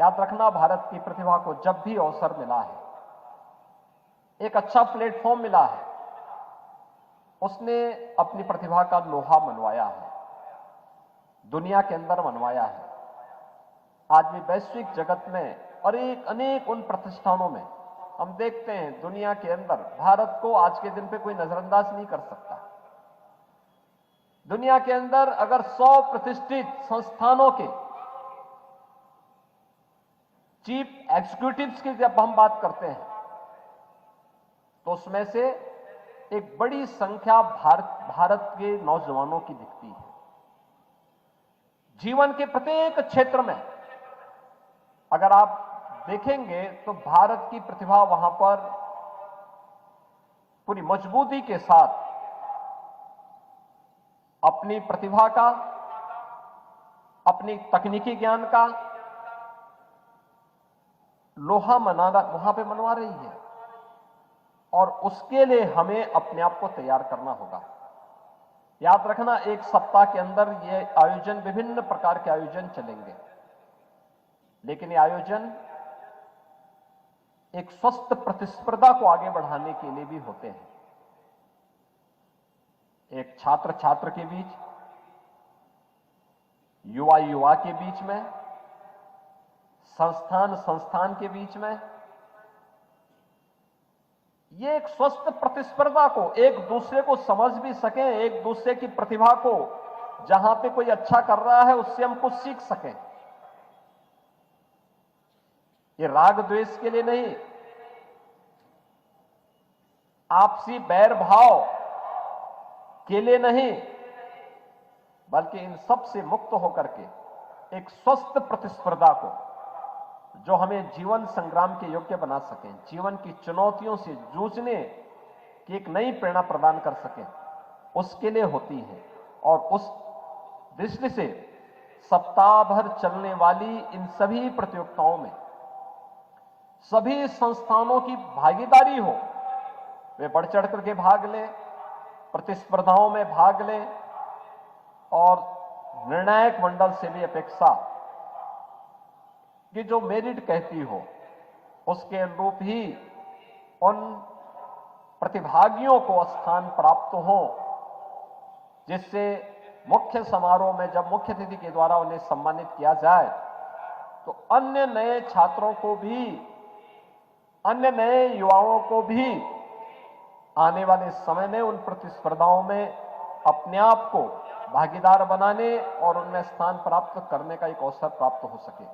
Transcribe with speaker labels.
Speaker 1: याद रखना, भारत की प्रतिभा को जब भी अवसर मिला है, एक अच्छा प्लेटफॉर्म मिला है, उसने अपनी प्रतिभा का लोहा मनवाया है, दुनिया के अंदर मनवाया है। आज भी वैश्विक जगत में और अनेक उन प्रतिष्ठानों में हम देखते हैं, दुनिया के अंदर भारत को आज के दिन पे कोई नजरअंदाज नहीं कर सकता। दुनिया के अंदर अगर 100 प्रतिष्ठित संस्थानों के चीफ एग्जीक्यूटिव्स की जब हम बात करते हैं, तो उसमें से एक बड़ी संख्या भारत के नौजवानों की दिखती है। जीवन के प्रत्येक क्षेत्र में अगर आप देखेंगे तो भारत की प्रतिभा वहां पर पूरी मजबूती के साथ अपनी प्रतिभा का, अपनी तकनीकी ज्ञान का लोहा वहां पे मनवा रही है, और उसके लिए हमें अपने आप को तैयार करना होगा। याद रखना, एक सप्ताह के अंदर ये आयोजन, विभिन्न प्रकार के आयोजन चलेंगे, लेकिन ये आयोजन एक स्वस्थ प्रतिस्पर्धा को आगे बढ़ाने के लिए भी होते हैं। एक छात्र छात्र के बीच, युवा युवा के बीच में, संस्थान संस्थान के बीच में, ये एक स्वस्थ प्रतिस्पर्धा को, एक दूसरे को समझ भी सकें, एक दूसरे की प्रतिभा को, जहां पे कोई अच्छा कर रहा है उससे हम कुछ सीख सकें। ये राग द्वेष के लिए नहीं, आपसी बैर भाव के लिए नहीं, बल्कि इन सब से मुक्त होकर के एक स्वस्थ प्रतिस्पर्धा को, जो हमें जीवन संग्राम के योग्य बना सके, जीवन की चुनौतियों से जूझने की एक नई प्रेरणा प्रदान कर सके, उसके लिए होती है। और उस दृष्टि से सप्ताह भर चलने वाली इन सभी प्रतियोगिताओं में सभी संस्थानों की भागीदारी हो, वे बढ़ चढ़ करके भाग लें, प्रतिस्पर्धाओं में भाग लें, और निर्णायक मंडल से भी अपेक्षा कि जो मेरिट कहती हो उसके अनुरूप ही उन प्रतिभागियों को स्थान प्राप्त हो, जिससे मुख्य समारोह में जब मुख्य अतिथि के द्वारा उन्हें सम्मानित किया जाए, तो अन्य नए छात्रों को भी, अन्य नए युवाओं को भी आने वाले समय में उन प्रतिस्पर्धाओं में अपने आप को भागीदार बनाने और उनमें स्थान प्राप्त करने का एक अवसर प्राप्त हो सके।